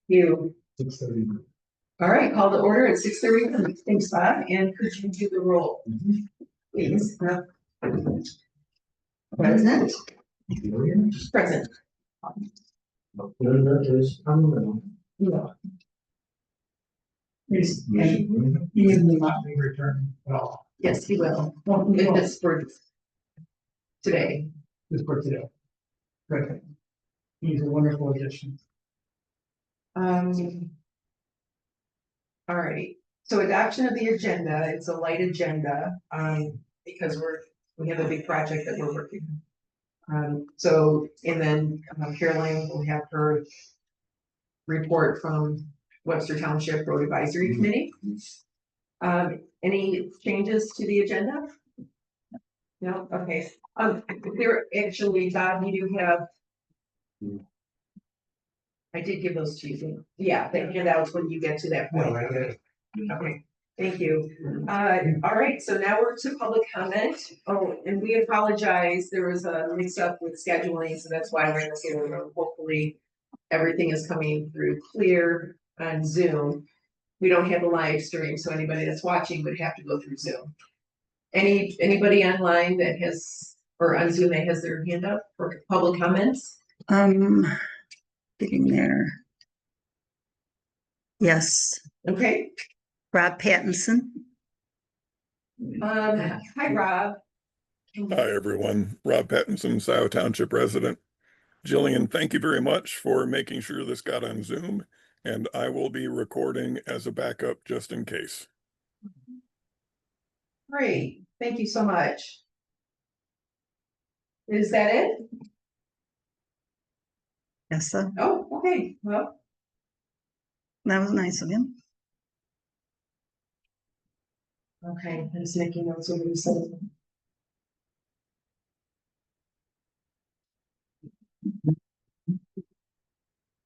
You. 6:30. All right, call to order at 6:30. Thanks, Bob. And could you do the roll, please? Present. Present. Linda is unavailable. Yeah. He will not be returning at all. Yes, he will. Well, it's for today. This for today. Good. He's a wonderful addition. All right, so adoption of the agenda, it's a light agenda, because we have a big project that we're working on. So, and then Caroline will have her report from Webster Township Road Advisory Committee. Any changes to the agenda? No, okay. There actually, Bob, you do have. I did give those to you. Yeah, the handouts when you get to that point. Okay, thank you. All right, so now we're to public comment. Oh, and we apologize. There was a mix up with scheduling, so that's why we're here. Hopefully everything is coming through clear on Zoom. We don't have a live stream, so anybody that's watching would have to go through Zoom. Anybody online that has, or on Zoom that has their hand up for public comments? Getting there. Yes. Okay. Rob Pattinson. Hi, Rob. Hi, everyone. Rob Pattinson, Scio Township resident. Jillian, thank you very much for making sure this got on Zoom, and I will be recording as a backup just in case. Great, thank you so much. Is that it? Yes, sir. Oh, okay, well, That was nice of him. okay, I'm just making notes of what you said.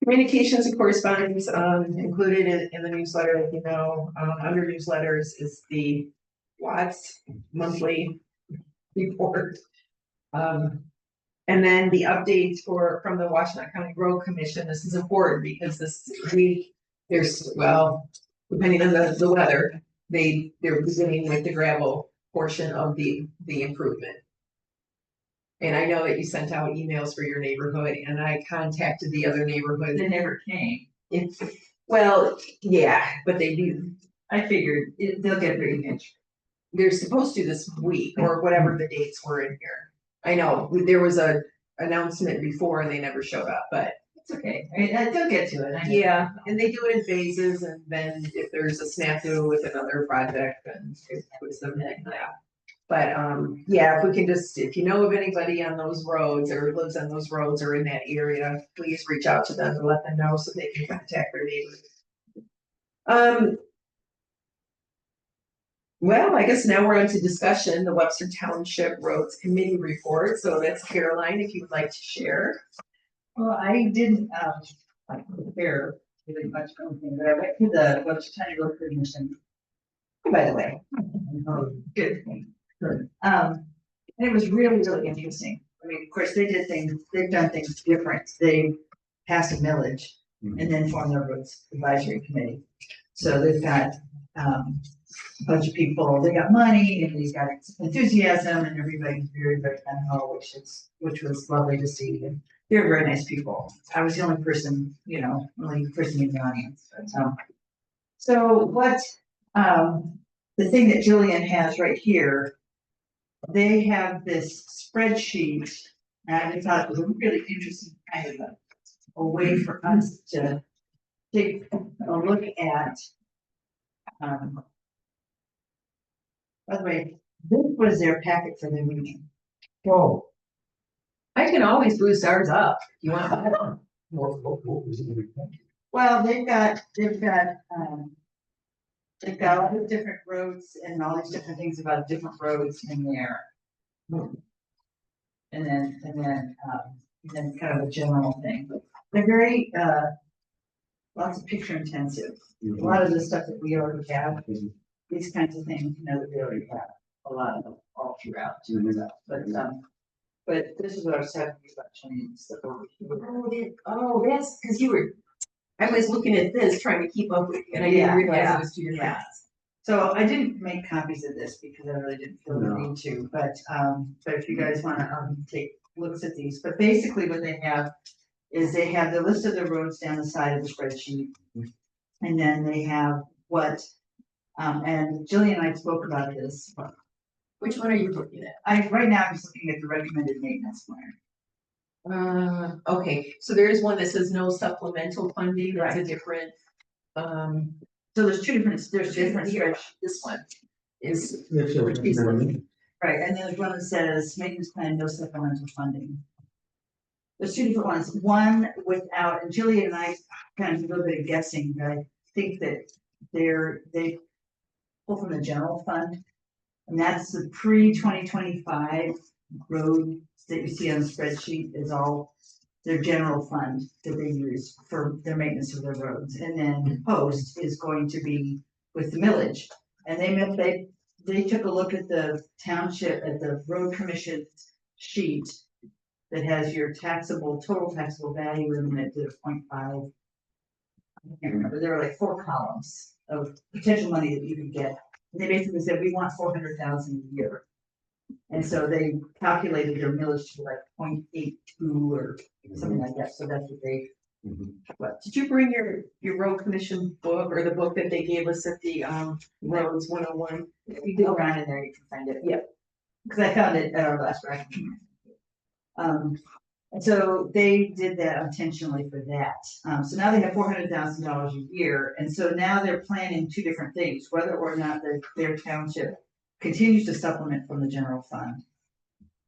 Communications and correspondence, included in the newsletter, as you know, under newsletters is the Watts monthly report. And then the updates from the Washington County Road Commission. This is important because this week well, depending on the weather, they're beginning with the gravel portion of the improvement. And I know that you sent out emails for your neighborhood, and I contacted the other neighborhood. They never came. Well, yeah, but they do. I figured they'll get very itch. They're supposed to this week or whatever the dates were in here. I know there was a announcement before and they never showed up, but It's okay. I mean, they'll get to it. yeah, and they do it in phases, and then if there's a snafu with another project, then it puts them in that. But yeah, if we can if you know of anybody on those roads or lives on those roads or in that area, please reach out to them and let them know so they can contact their neighbors. Well, I guess now we're on to discussion, the Webster Township Roads Committee report. So that's Caroline, if you would like to share. Well, I didn't prepare really much for anything, but I went to the Webster County Road Commission. By the way, good thing. And it was really, really interesting. I mean, of course, they've done things different. They passed a millage and then formed their roads advisory committee. So they've got a bunch of people, they got money and they've got enthusiasm and everybody's very, very gung-ho, which was lovely to see. And they're very nice people. I was the only person, only person in the audience. But, so what, the thing that Jillian has right here, they have this spreadsheet, and I thought it was a really interesting kind of a way for us to take a look at. By the way, this was their packet for the meeting. Oh. I can always boost ours up. You want that? Well, they've got all these different roads and all these different things about different roads in there. And then kind of a general thing. They're very lots of picture intensive. A lot of the stuff that we already have, these kinds of things, that we already have a lot of them all throughout. But this is what I was talking about changing stuff over here. Oh, that's because I was looking at this, trying to keep up with, you, and I Yeah, didn't realize yeah, it was 2 different. yeah. So I didn't make copies of this because I really didn't feel the need to, but if you guys wanna, take looks at these, but basically what they have is they have the list of the roads down the side of the spreadsheet. And then they have what, and Jillian and I spoke about this, Which one are you looking at? right now I'm just looking at the recommended maintenance plan. Okay, so there is one that says no supplemental funding, that's a Right. different, So there's different here, spreadsheets. this one is. Right, and then there's one that says maintenance plan, no supplemental funding. There's two different ones, one without, and Jillian and I kind of did a little bit of guessing, but I think that they pull from the general fund. And that's the pre-2025 road that you see on the spreadsheet is all their general fund that they use for their maintenance of their roads. And then post is going to be with the millage. And they took a look at the township, at the road commission sheet that has your total taxable value in it to 0.5. I can't remember, there were like 4 columns of potential money that you could get. And they basically said, we want 400,000 a year. And so they calculated their millage to like 0.82 or something like that, so that's what they. Did you bring your road commission book or the book that they gave us at the roads 101? You dig around in there, you can find it. Yep. Cause I found it at our last rec. And so they did that intentionally for that. So now they have $400,000 a year, and so now they're planning 2 different things, whether or not their township continues to supplement from the general fund.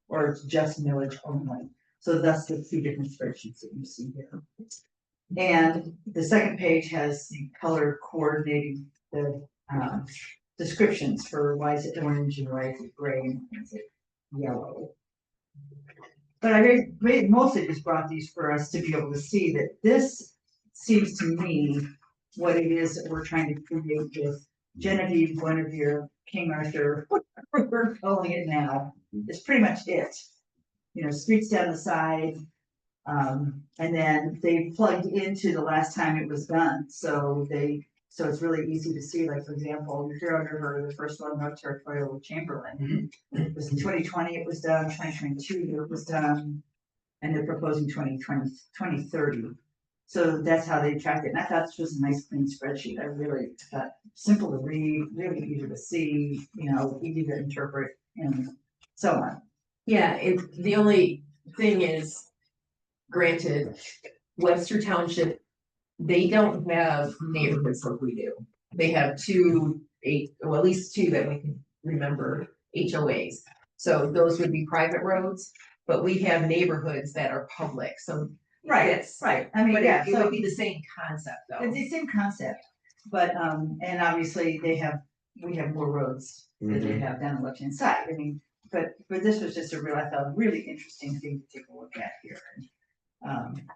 Or it's just millage only. So that's the 2 different spreadsheets that you see here. And the second page has the color coordinating the descriptions for why is it orange and why is it gray and why is it yellow. But I mostly just brought these for us to be able to see that this seems to me what it is that we're trying to create with Genevieve, Guinevere, King Arthur, whatever we're calling it now, is pretty much it. You know, streets down the side, and then they plugged into the last time it was done, so it's really easy to see, like, for example, if you're under her, the first one, North Territorial with Chamberlain. It was in 2020, it was done, 2022, it was done, and they're proposing 2030. So that's how they tracked it, and I thought this was a nice clean spreadsheet, I really thought, simple to read, really easy to see, you know, easy to interpret, and so on. Yeah, the only thing is, granted, Webster Township, they don't have neighborhoods like we do. They have at least 2 that we can remember, HOAs. So those would be private roads, but we have neighborhoods that are public, so. Yes, Right, I mean, but yeah, it would be the same concept though. it's the same concept, but, and obviously we have more roads that they have down the left-hand side, I mean, but this was just I thought, a really interesting thing to take a look at here.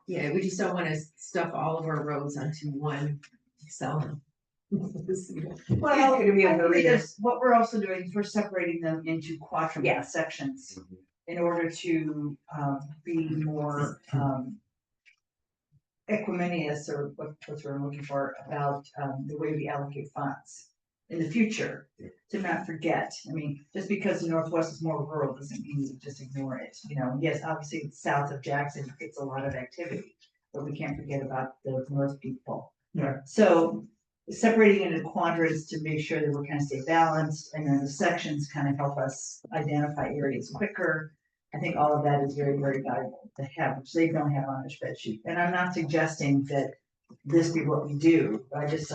Yeah, we just don't wanna stuff all of our roads onto one Excel. Well, It's gonna be a I think burrito. there's- what we're also doing is we're separating them into quadrant Yeah. sections in order to, be more, equiminious, or what's what I'm looking for, about, the way we allocate funds in the future, to not forget. I mean, just because the Northwest is more rural doesn't mean you just ignore it, you know, yes, obviously it's south of Jackson, it's a lot of activity, but we can't forget about the north people. Yeah. So separating into quadrants to make sure that we're kind of stay balanced, and then the sections kind of help us identify areas quicker. I think all of that is very, very valuable to have, which they don't have on their spreadsheet. And I'm not suggesting that this be what we do, I just,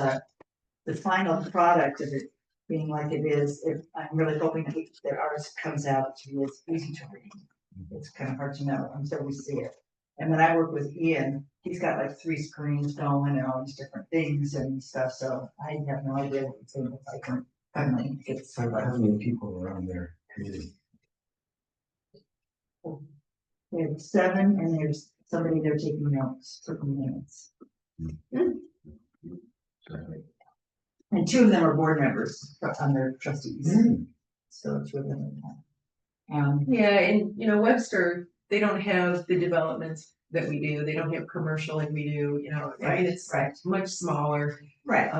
the final product of it being like it is, I'm really hoping that ours comes out to be as easy to read. It's kind of hard to know until we see it. And when I work with Ian, he's got like 3 screens going and all these different things and stuff, so I have no idea what it's going to look like when finally it's. How many people are on their committee? There's 7, and there's somebody there taking notes, taking minutes. And 2 of them are board members on their trustees, so it's really. Yeah, and Webster, they don't have the developments that we do. They don't have commercial like we do, you know, I mean, it's Right. much smaller. Right.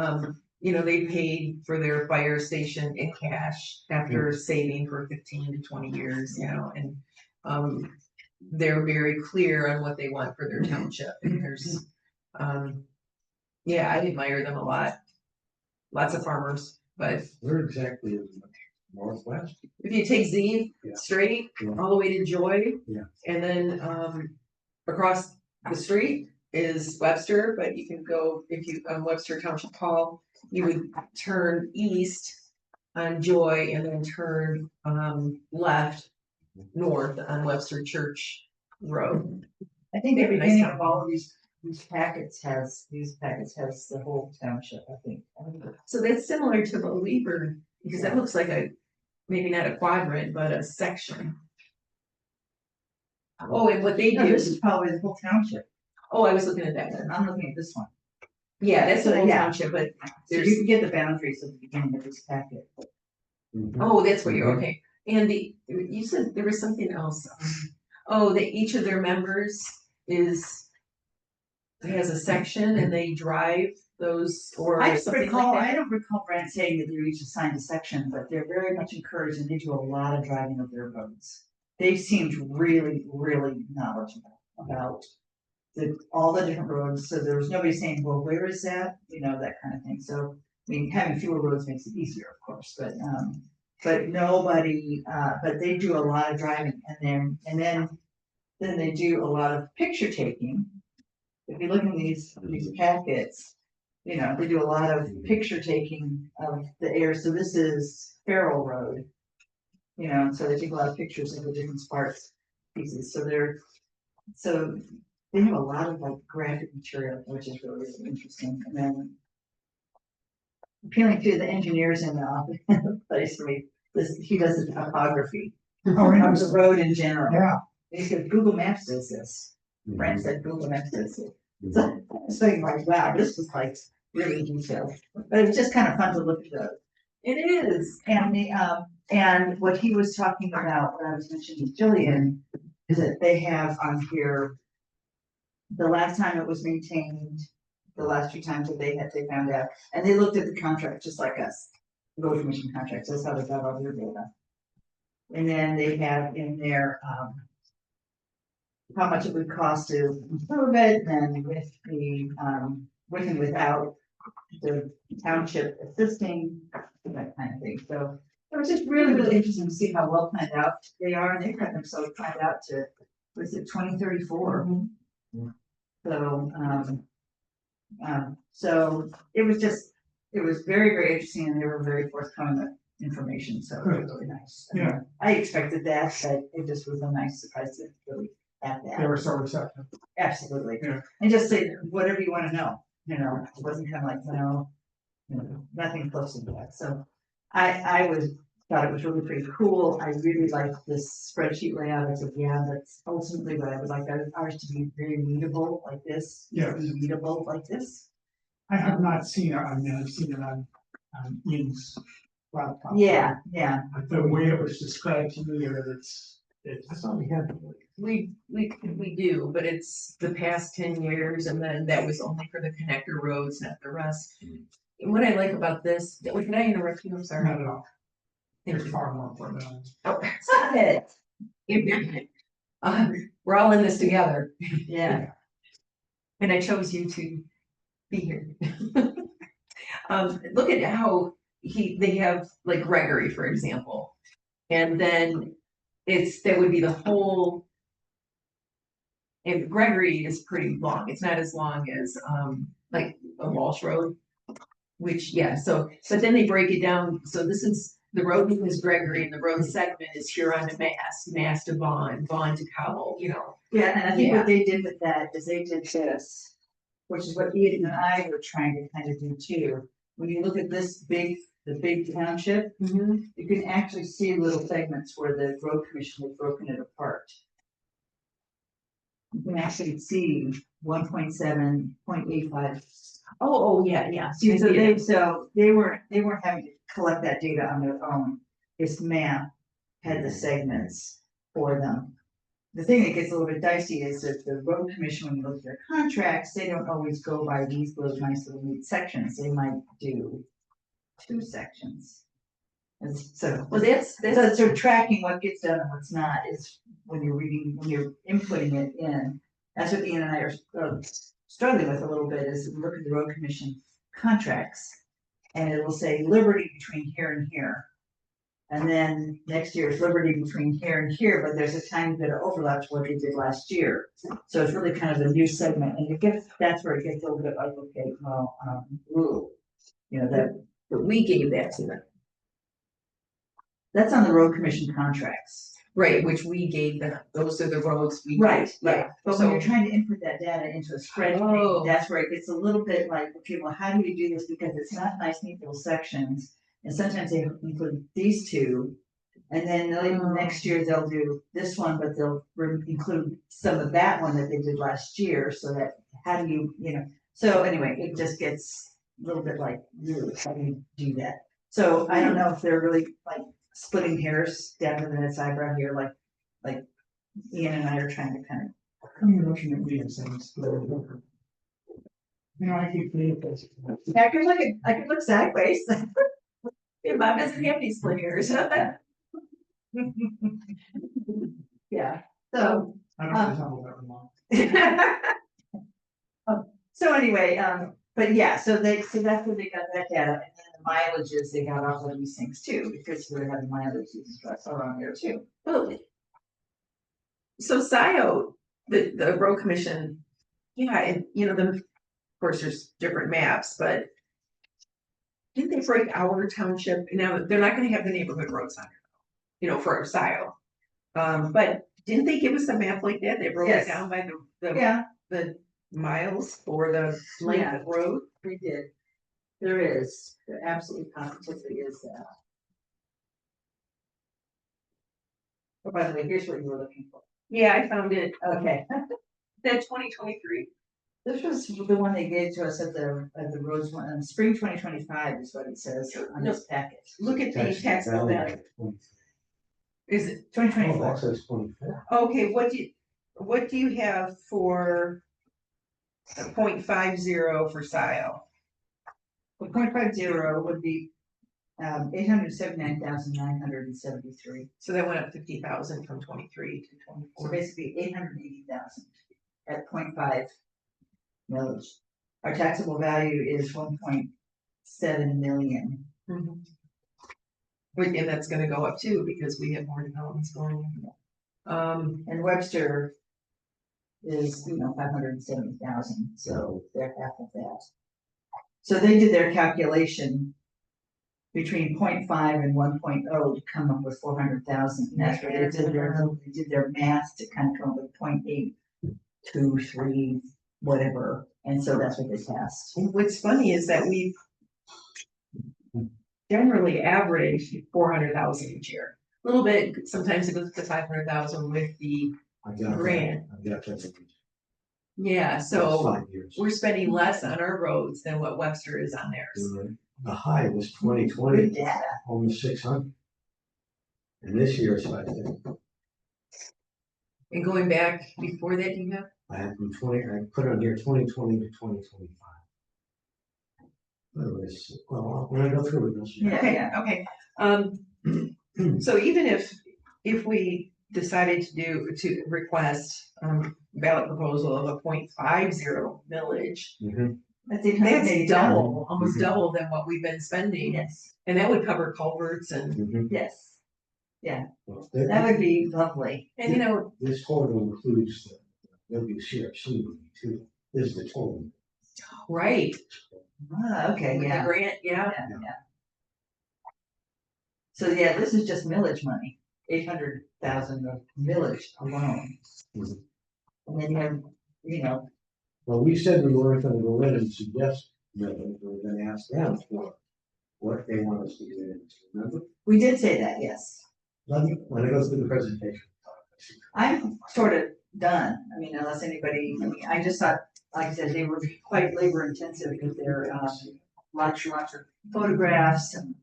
You know, they paid for their fire station in cash after saving for 15 to 20 years, you know, and they're very clear on what they want for their township. And there's, yeah, I admire them a lot. Lots of farmers, but Where exactly is it? Northwest? if you take Z Yeah. straight Yeah. all the way to Joy. Yeah. And then across the street is Webster, but you can go, if you, on Webster Township Hall, you would turn east on Joy and then turn left north on Webster Church Road. I think the Very nice beginning town. of all of these packets has the whole township, I think. So that's similar to the Leaper, because that looks like a, maybe not a quadrant, but a section. Oh, and what they No, do, this is probably the whole township. oh, I was looking at that one. I'm looking at this one. Yeah, that's the So, whole yeah. township, but So there's, you can get the boundaries at the beginning of this packet. oh, that's what you're, Mhm. okay. And you said there was something else. Oh, that each of their members has a section and they drive those or I something recall, like I that. don't recall Brent saying that they're each assigned a section, but they're very much encouraged and they do a lot of driving of their roads. They seemed really, really knowledgeable about all the different roads, so there was nobody saying, well, where is that? You know, that kind of thing, so, I mean, having fewer roads makes it easier, of course, but nobody, but they do a lot of driving, and then they do a lot of picture taking. If you look in these packets, you know, they do a lot of picture taking of the air, so this is Farrell Road. You know, so they take a lot of pictures of the different sparks pieces, so they have a lot of like graphic material, which is really, really interesting, and then appealing to the engineers in the place for me, he does the topography Oh, of the interesting. road in general. Yeah. He said Google Maps does this. Brent said Google Maps does it. So I was thinking like, wow, this was like really detailed, but it was just kind of fun to look at those. It is. And what he was talking about, what I was mentioning to Jillian, is that they have on here, the last time it was maintained, the last few times that they found out, and they looked at the contract just like us, road commission contracts, that's how they got all their data. And then they have in there, how much it would cost to improve it, and with the, with and without the township assisting, that kind of thing, so. It was just really, really interesting to see how well planned out they are, and they've got themselves planned out to, was it 2034? So it was just, it was very, very interesting, and they were very forthcoming with information, so it was really nice. Yeah. I expected that, but it just was a nice surprise to really have They that, were so receptive. absolutely. Yeah. And just say whatever you wanna know, you know, it wasn't kind of like, no, you know, nothing close to that, so thought it was really pretty cool. I really liked this spreadsheet layout. I said, yeah, that's ultimately what I would like ours to be very readable like this. Yeah. Be readable like this. I have not seen it, I mean, I've seen it on Ian's laptop. Yeah, yeah. But the way it was described to me, I thought we had. We do, but it's the past 10 years, and then that was only for the connector roads, not the rest. And what I like about this, can I interrupt you? I'm sorry. Not at all. There's far more important. Oh, Stop it. we're all in this together, Yeah. and I chose you to be here. Look at how they have like Gregory, for example, and then that would be the whole. And Gregory is pretty long. It's not as long as like a Walsh Road, which, yeah, so, but then they break it down. So this is, the road name is Gregory, and the road segment is Huron to Mass to Vaughn to Cowell, you know. Yeah, and I think Yeah. what they did with that is they did this, which is what Ian and I were trying to kind of do too. When you look at the big township, you can actually see little segments where the road commission has broken it apart. You can actually see 1.7, 0.85. Oh, yeah, yeah. So they weren't having to collect that data on their own. This map had the segments for them. the thing that gets a little bit dicey is that the road commission, when you look at their contracts, they don't always go by these little nice little neat sections, they might do 2 sections. And so, Well, that's, so sort of tracking what gets done and what's not is when you're reading, when you're inputting it in. That's what Ian and I are struggling with a little bit, is look at the road commission contracts. And it will say liberty between here and here. And then next year is liberty between here and here, but there's a tiny bit of overlap to what they did last year. So it's really kind of a new segment, and it gets, that's where it gets a little bit like, okay, well, ooh, you know, that, but we gave that to them, that's on the road commission contracts. right, which we gave them, those are the roads we. Right, gave, yeah, but when you're So- trying to input that data into a spreadsheet, Oh. that's where it gets a little bit like, okay, well, how do we do this? Because it's not nice neat little sections, and sometimes they include these two. And then next year they'll do this one, but they'll include some of that one that they did last year, so that, how do you, you know, so anyway, it just gets a little bit like, really, how do you do that? So I don't know if they're really like splitting hairs down to the next eyebrow here, like Ian and I are trying to kind of. Come you're looking at me and saying, it's little different. You know, I keep thinking this. I could look sideways. Your mom doesn't have any split hairs. Yeah, so, I don't know that remark. so anyway, but yeah, so that's where they got that data, and then the mileages, they got all of these things too, because we're having mileages around there too. Well, so Scio, the road commission, yeah, and you know, of course, there's different maps, but didn't they break our township? Now, they're not gonna have the neighborhood roads on it, you know, for Scio. But didn't they give us a map like that? They broke Yes. it down by the Yeah, the miles or the length of road? we did. There is, there absolutely positively is that. Oh, by the way, here's what you were looking for. Yeah, I found it. Okay, That 2023. this was the one they gave to us at the roads one, spring 2025 is what it says on this packet. Look at the taxable value. Is it, 2024. Oh, says 24. okay, what do you have for 0.50 for Scio? The 0.50 would be 879,973. So that went up 50,000 from 23 to So 24. basically 880,000 at 0.5 millage. Our taxable value is 1.7 million. Mhm. And that's gonna go up too, because we have more developments going on. And Webster is, 570,000, so they're half of that. So they did their calculation between 0.5 and 1.0 to come up with 400,000. And that's where they did their math to kind of come up with 0.823, whatever. And so that's what they passed. And what's funny is that we've generally averaged 400,000 each year. A little bit, sometimes it goes to 500,000 with the I got grant. that. I got that. Yeah, That's so 5 years. we're spending less on our roads than what Webster is on theirs. The high was Good 2020, data. almost 600. And this year it's 550. And going back before that, you have? I had from 20, I put on here 2020 to 2025. Well, when I go through it, you'll see. Yeah. Okay, okay. So even if we decided to request ballot proposal of a 0.50 millage, Mhm. That's that's 880,000. double, almost Mhm. double than what we've been spending. Yes, And that would cover culverts and, Mhm. yes. Well, That would be lovely. and you know, This total includes the WCRC money too. This is the total. right, Ah, okay, with the yeah. grant, yeah. Yeah. So yeah, this is just millage money, 800,000 of millage alone. Mhm. And then you have, Well, we said we weren't gonna go in and suggest that we were gonna ask them for what they want us to do. Remember? we did say that, yes. When I go through the presentation. I'm sort of done. I mean, unless anybody, I just thought, like I said, they were quite labor intensive with their, lots of photographs and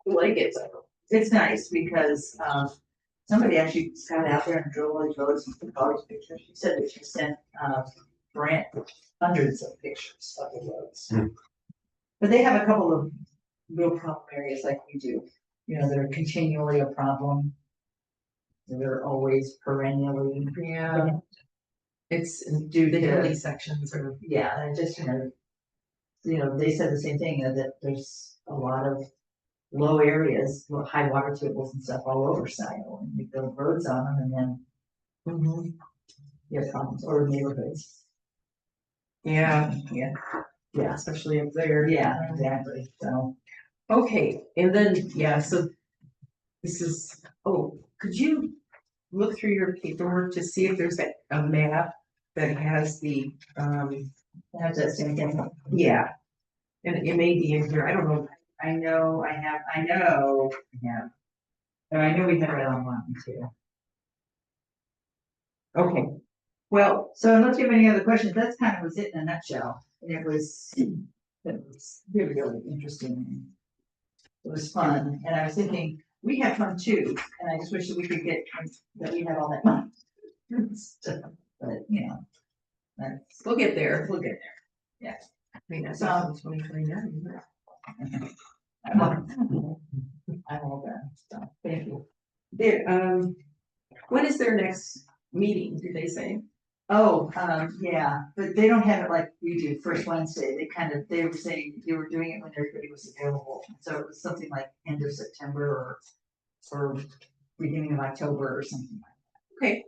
I like it. it's nice because, somebody actually got out there and drove all these roads and took all these pictures. She said that she sent, Brant hundreds of pictures of the roads. Hmm. But they have a couple of real problem areas like we do, you know, they're continually a problem. They're always perennially, Yeah. It's due to hilly sections or. yeah, and just, you know, they said the same thing, that there's a lot of low areas, high water tables and stuff all over Scio, and you build roads on them, and then Mhm. you have problems, or neighborhoods. Yeah, Yeah, especially up there. yeah, exactly, so. Okay, and then, yeah, so this is, oh, could you look through your paperwork to see if there's a map that has the, That's the same thing. yeah. And it may be in here, I don't know. I know, yeah. And I know we have it online too. Okay, well, So unless you have any other questions, that's kind of was it in a nutshell, and it was really, really interesting. It was fun, and I was thinking, we have fun too, and I just wish that we could get, that we had all that fun. Stuff, but, you know, that's, we'll get there. we'll get I mean, that's not 2029. there. I'm all done, so, thank you. There, when is their next meeting, did they say? Oh, yeah, but they don't have it like we do, first Wednesday, they were saying, they were doing it when everybody was available, so it was something like end of September or beginning of October or something like that. Okay.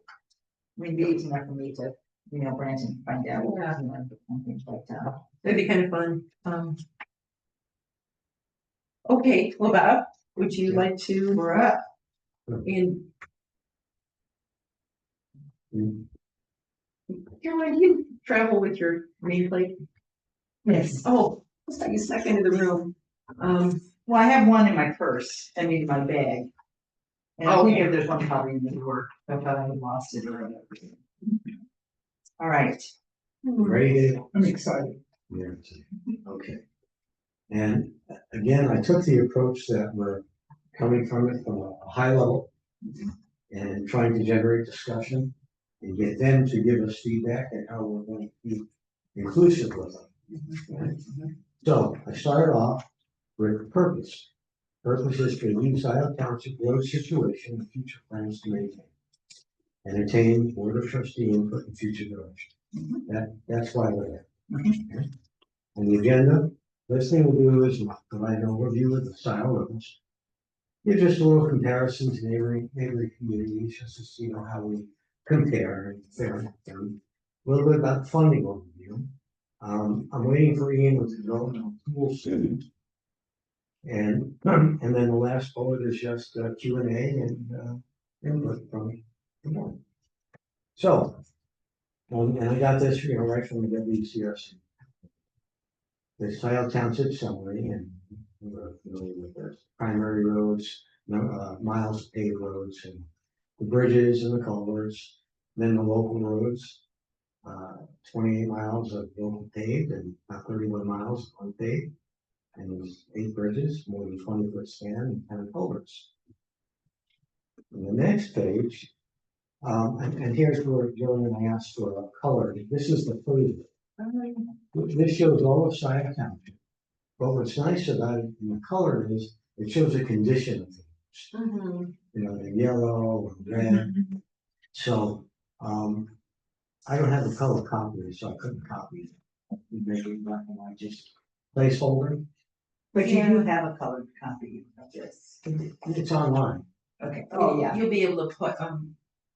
Maybe it's enough for me to, Brandon, and find out, Yeah. and things like that. That'd be kind of fun. Okay, well, Bob, would you like to, we're up in, Mm. Caroline, do you travel with your nameplate? Yes, Oh, I thought you snuck into the room. well, I have one in my purse, in my bag. And I think Okay. there's one probably in the drawer, I thought I had lost it or whatever. All right. Ready, Dave? I'm excited. Yeah, okay. And again, I took the approach that we're coming from it from a high level and trying to generate discussion and get them to give us feedback and how we're going to be inclusive with them. So I started off with purpose. Purpose is to use Scio Township road situation and future plans to maintain and attain board of trustee input in future direction. That's why we're there. Okay? On the agenda, first thing we'll do is provide an overview of the Scio roads. Give just a little comparison to neighboring communities, just to see how we compare and fare. A little bit about funding overview. I'm waiting for Ian with the developmental tools soon. And then the last bullet is just Q&A and input from the board. So, and I got this, right from the WCRC. The Scio Township summary, and we're familiar with the primary roads, miles of paved roads, and the bridges and the culverts, then the local roads, 28 miles of local paved and 31 miles unpaved, and there's 8 bridges, more than 20-foot span, and 10 culverts. On the next page, and here's where Joan and I asked for a color. This is the first. This shows all of Scio Township. But what's nice about it in the color is it shows a condition of things. The yellow or red. So I don't have a color copy, so I couldn't copy it. Make it black and white, just placeholder. But you do have a colored copy of this. It's online. Okay. Oh, yeah. You'll be able to put,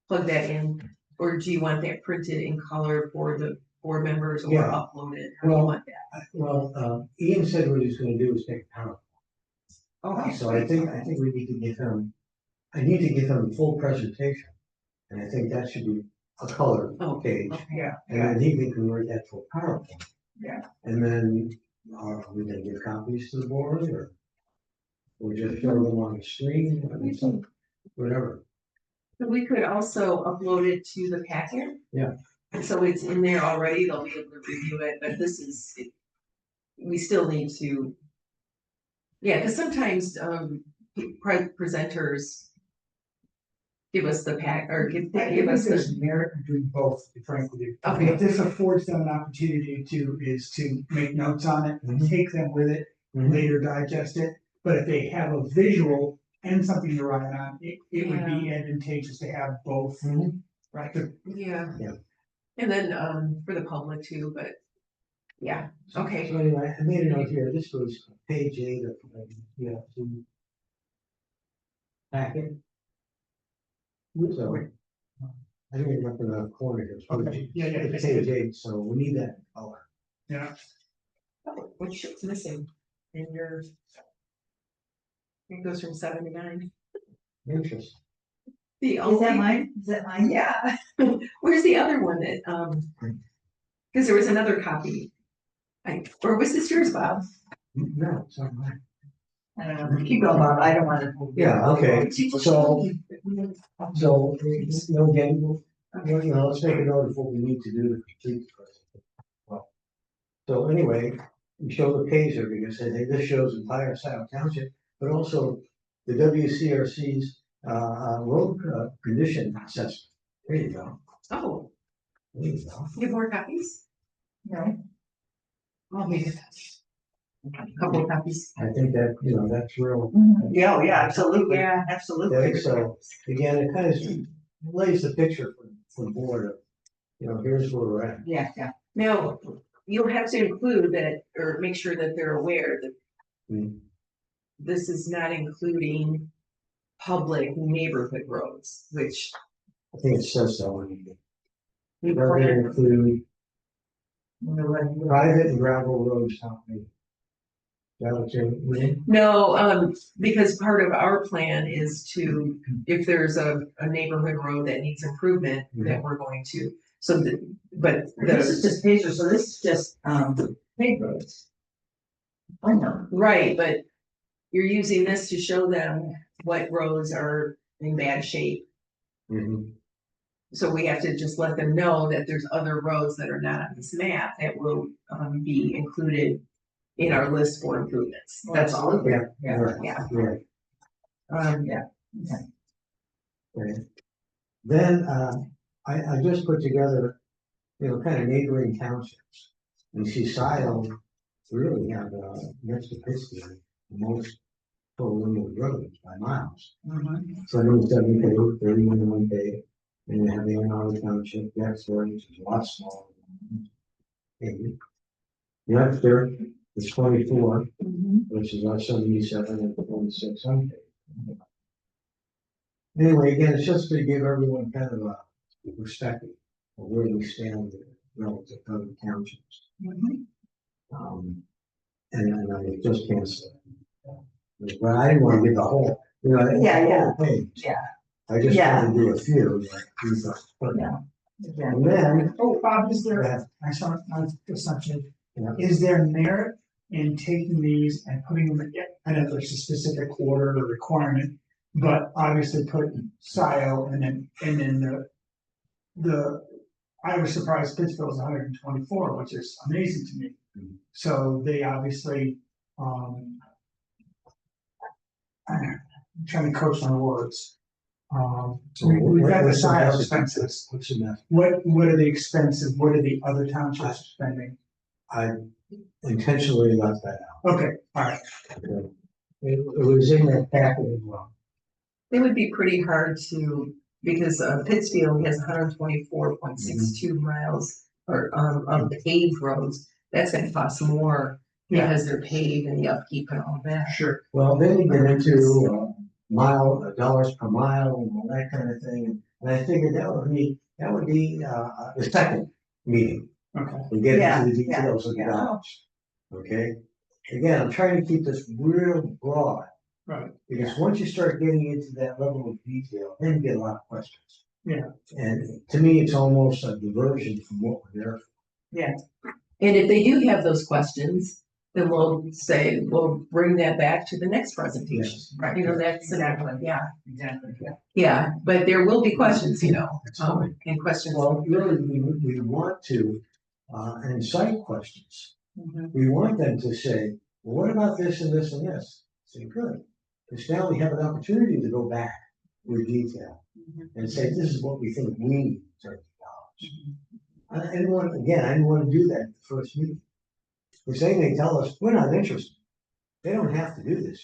plug that in, or do you want that printed in color for the board members or Yeah. upload it? How do you Well, want that? Well, Ian said what he's going to do is make a PowerPoint. Okay. So I think we need to give him. I need to give him a full presentation, and I think that should be a color page. Okay. Yeah. And then he can convert that to a PowerPoint. Yeah. And then are we gonna give copies to the board or just show them on the screen? I mean, whatever. But we could also upload it to the packet. Yeah. So it's in there already, they'll be able to review it, but we still need to. Yeah, because sometimes presenters give us the pack, or I give think us the, there's merit in doing both, to be frank with you. Okay. What this affords them an opportunity to, is to make notes on it, Mhm. take them with it, Mhm. later digest it. But if they have a visual and something to write on, it would be advantageous to have both. Mhm. right, The- yeah. Yeah. And then, for the public too, but, yeah, okay. So anyway, I made a note here, this was page 8 of, the packet. So, I didn't look in the corner here. It's Okay, page- yeah, yeah, It's I see page 8, so we need that color. Yeah, Oh, which is missing in your? It goes from 7 to 9. Interesting. The Is that mine? Is that mine? Yeah. Where's the other one that, because there was another copy. Or was this yours, Bob? No, it's not mine. I don't know, keep going, Bob, I don't wanna. Yeah, okay, so, again, let's make a note of what we need to do to complete the project. Well, so anyway, we show the page here because hey, this shows entire Scio Township, but also the WCRC's road condition assessment. There you go, Oh, there you go. you have more copies? No. I'll make it. A couple of copies. I think that, that's real. Yeah, oh, yeah, absolutely, Yeah. absolutely. Okay, so again, it kind of lays the picture for the board of, here's where we're at. Yeah, yeah. Now, you'll have to include that, or make sure that they're aware that Hmm. this is not including public neighborhood roads, which I think it says so. It we doesn't plan. include private and gravel roads, not me. That what you mean? No, because part of our plan is to, if there's a neighborhood road that needs improvement, that we're going to, so but This is just paper, so this is just, paved roads. I know. right, but you're using this to show them what roads are in bad shape. Mhm. So we have to just let them know that there's other roads that are not on this map that will, be included in our list for improvements. That's all. Yeah, Yeah, right, yeah. right. yeah. Okay. Then, I just put together, kind of neighboring townships. And see, Scio really have, next to Pittsfield, the most total number of roads by miles. Mhm. 77K, 31K, and you have the Ann Township, Dexter, which is a lot smaller. Okay. Webster is 24, Mhm. which is our 77 and 2600. Anyway, again, it's just to give everyone kind of a perspective of where we stand relative to other townships. Mhm. And I just can't say. But I didn't want to get the whole, Yeah. whole page. Yeah. I just Yeah. wanted to do a few. These are- Yeah. Yeah. And then, Oh, Bob, is there, Yeah. I saw my assumption, Yeah. is there merit in taking these and putting them, I know there's a specific order or requirement, but obviously putting Scio and then I was surprised Pittsfield was 124, which is amazing to me. Mhm. So they obviously, I'm trying to coach my words. We've got the what's the Scio message? expenses. What's the message? What are the expenses? What are the other townships spending? I intentionally left that out. Okay, all right. Okay. It was in that packet as well. It would be pretty hard to, because Pittsfield has 124.62 miles or of paved roads. That's gonna cost more Yeah, because they're paved and the upkeep and all that. sure. Well, then you get into dollars per mile and all that kind of thing. And I figured that would be the second meeting. Okay. We get Yeah, into the details of the yeah. dollars. Okay? Again, I'm trying to keep this real broad. Right. Because once you start getting into that level of detail, then you get a lot of questions. Yeah. And to me, it's almost a diversion from what we're there for. And if they do have those questions, then we'll bring that back to the next presentation. Yes. Right, that's, Exactly. yeah, Exactly, yeah. yeah, but there will be questions, That's fine. and questions. Well, really, we want to incite questions. Mhm. We want them to say, well, what about this and this and this? Say, good. Because now we have an opportunity to go back with detail and say, this is what we think we need $30. I didn't want, again, I didn't want to do that at the first meeting. Because they may tell us, we're not interested. They don't have to do this.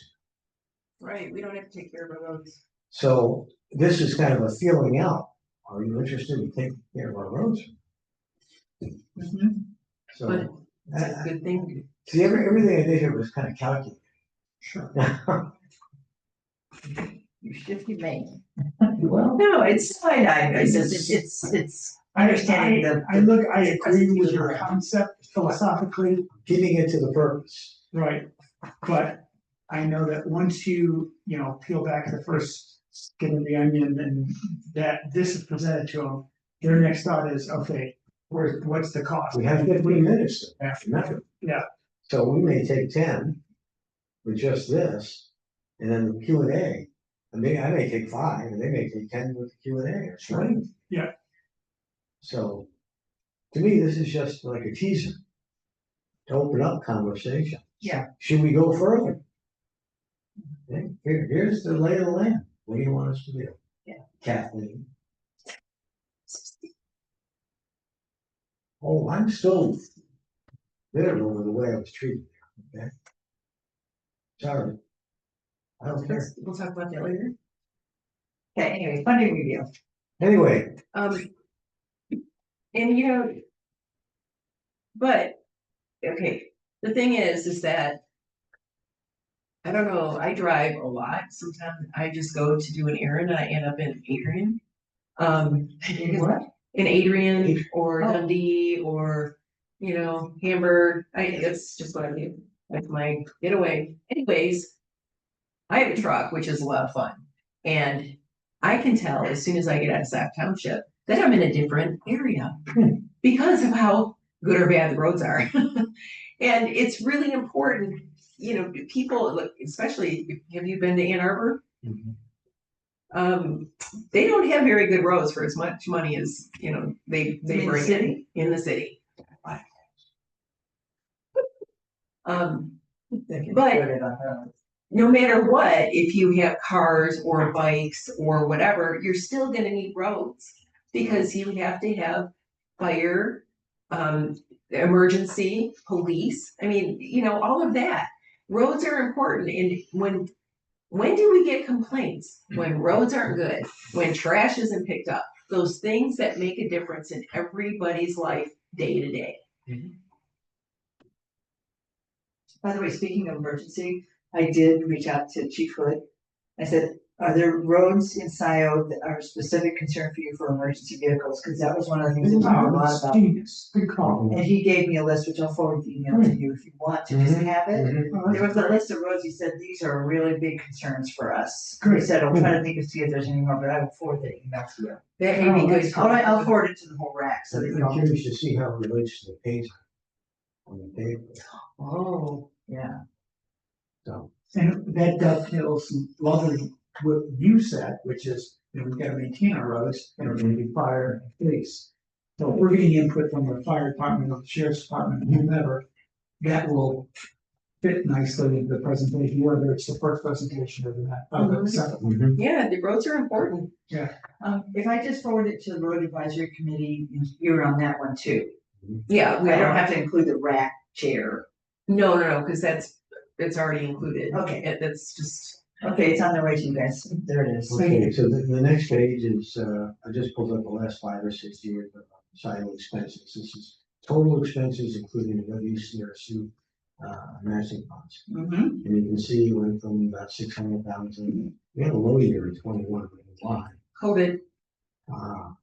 Right, we don't have to take care of our roads. So this is kind of a feeling out. Are you interested in taking care of our roads? So, It's a good thing. see, everything I did here was kind of calculated. Sure. You should be made. Well, No, it's Fine, I just, it's I understanding the. I agree with your concept philosophically, keeping it to the purpose. right? But I know that once you peel back the first skin of the onion and that this is presented to them, their next thought is, okay, what's the cost? We have 15 minutes after nothing. Yeah. So we may take 10 with just this, and then the Q and A. I may take 5, and they may take 10 with the Q and A or 20. Yeah. So, to me, this is just like a teaser to open up conversation. Yeah. Should we go further? Okay, here's the lay of the land. What do you want us to do? Yeah. Kathleen. Oh, I'm still bitter over the way I was treated. Okay. Sorry. I don't care. We'll talk about that later. Okay, anyway, funding review. Anyway, And but, okay, the thing is that, I don't know, I drive a lot, sometimes I just go to do an errand, and I end up in Adrian. What? In Adrian or Oh. Dundee or, Hamburg, that's just what I do, that's my getaway. Anyways, I have a truck, which is a lot of fun, and I can tell as soon as I get out of Sac Township that I'm in a different area because of how good or bad the roads are. And it's really important, people, look, especially, have you been to Ann Arbor? They don't have very good roads for as much money as, they In the bring city? in the city. They can But- put it on roads. No matter what, if you have cars or bikes or whatever, you're still gonna need roads. Because you have to have fire, emergency, police, I mean, all of that. Roads are important, and when do we get complaints? When roads aren't good, when trash isn't picked up, those things that make a difference in everybody's life day to day. By the way, speaking of emergency, I did reach out to Chief Hood. I said, are there roads in Scio that are specific concern for you for emergency vehicles? Because that was one of the things that we talked a lot about. Genius, good call. And he gave me a list, which I'll forward the email to you if you want to just have it. mhm. There was a list of roads, he said, these are really big concerns for us. He Great. said, I'll try to think of see if there's any more, but I will forward the email to you. That may be Oh, good. that's I'll forward it to the whole rack so that you I'm don't. curious to see how it relates to the page on the paper. Oh, Yeah. So, And that dovetails lovely what you said, which is, we've got to maintain our roads, and we're going to be fire and police. So if we're getting input from the fire department, or the sheriff's department, whomever, that will fit nicely into the presentation, whether it's the first presentation or the second. mhm. yeah, the roads are important. If I just forward it to the road advisory committee, you're on that one too. Yeah, I don't have to include the rack chair. No, because it's already included. Okay. That's just, Okay, it's on the way to you guys. There it is. Okay, so the next page is, I just pulled up the last 5 or 6 years of Scio expenses. This is total expenses, including the WCRC matching funds. Mm-hmm. And you can see we went from about 600,000, we had a low year in 21, why? COVID. And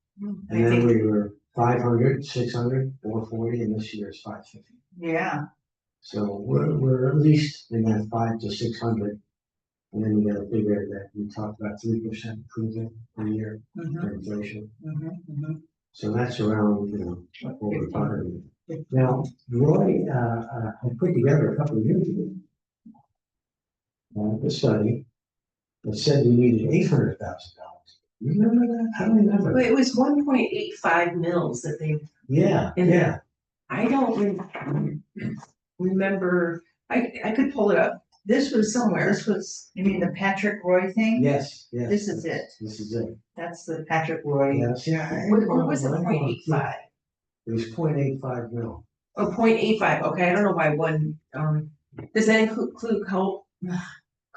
I then think, we were 500, 600, 440, and this year is 550. Yeah. So we're at least in that 500 to 600. And then you gotta figure that we talked about 3% improvement per year Mm-hmm. for inflation. Mm-hmm. So that's around, over 500. Now, Roy, had put together a couple of years ago, a study that said we needed $800,000. You remember that? I don't remember. but it was 1.85 mils that they, Yeah, And- yeah. I don't remember, I could pull it up. This was somewhere, this was, you mean the Patrick Roy thing? Yes, yes. This is it. This is it. That's the Patrick Roy. Yes, yeah. Or was it 0.85? It was 0.85 mil. Oh, 0.85. Okay, I don't know why one, does that include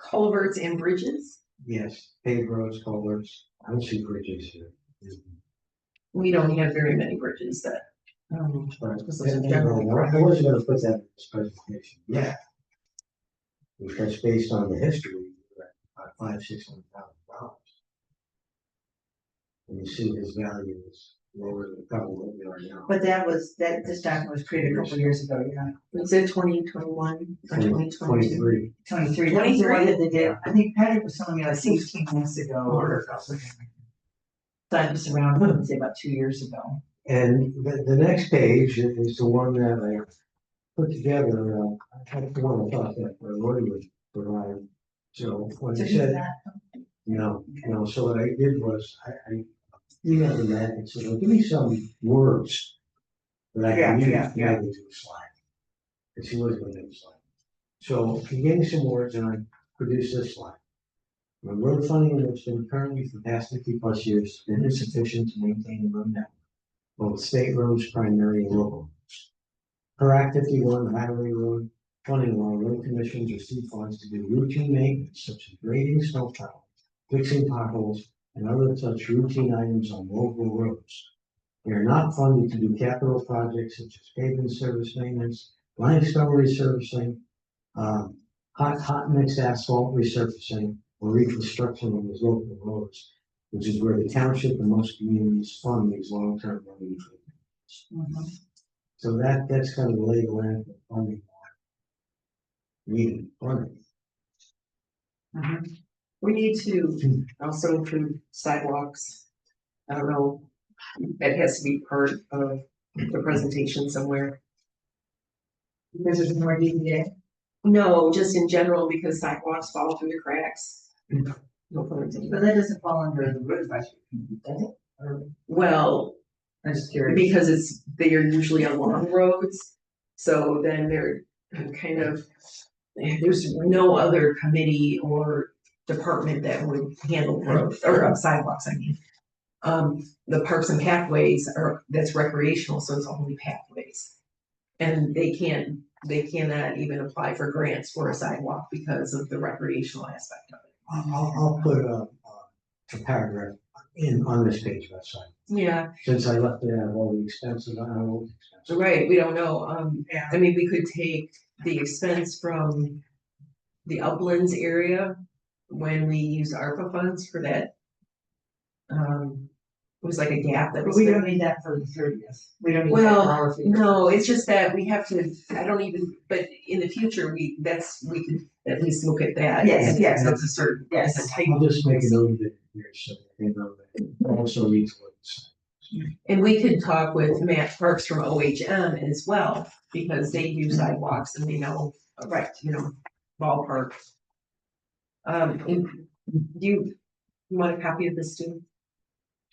culverts and bridges? Yes, paved roads, culverts. I don't see bridges here. We don't have very many bridges that. But Because those are generally I wasn't gonna put that in this presentation, yeah. Because based on the history, we're at $500,000-600,000. And you see his value is lower than probably what we are now. But this document was created a couple years ago, yeah. Was it 2021 or 2022? 23. 23. That was the one that they did. I think Patrick was telling me like 16 months ago or something. That was around, I would say about 2 years ago. And the next page is the one that I put together, that's the one I thought that Roy would provide. So when he said, no, so what I did was, I emailed him that and said, well, give me some words that I can use to make into a slide. Because he was going to make a slide. So he gave me some words and I produced this slide. The road funding that's been currently for the past 50+ years has been insufficient to maintain the road network, both state roads, primary and local roads. Per Act 51, highway road funding law, road commissions receive funds to do routine maintenance such as grading, snow plowing, fixing potholes, and other such routine items on local roads. They are not funded to do capital projects such as pavement service maintenance, limestone resurfacing, hot mix asphalt resurfacing, or reconstruction of those local roads, which is where the township and most communities fund these long-term road improvements. So that's kind of the lay of the land for funding. Needed funding. We need to also improve sidewalks. I don't know, that has to be part of the presentation somewhere. Because there's more DDA. No, just in general, because sidewalks fall through the cracks. No pun intended. But that doesn't fall under the road advisory, does it? Or, Well, I'm just curious. because they are usually on long roads, so then they're kind of, there's no other committee or department that would handle roads or sidewalks, I mean. The parks and pathways that's recreational, so it's only pathways. And they cannot even apply for grants for a sidewalk because of the recreational aspect of it. I'll put a paragraph on this page website. Yeah, Since I left it out of all the expenses, I don't know the expenses. right, we don't know, Yeah. I mean, we could take the expense from the uplands area when we use ARPA funds for that. It was like a gap that But was. we there. don't need that for the 30th. We don't need that for Well, our fee. no, it's just that we have to, I don't even, but in the future, we could at least look at that. Yes, yes. That's a certain, Yes. it's a type. I'll just make a note of it here so they know that it also needs what's. And we could talk with Matt Parks from OHM as well, because they do sidewalks and they know, right, ballpark. And do you want a copy of this too?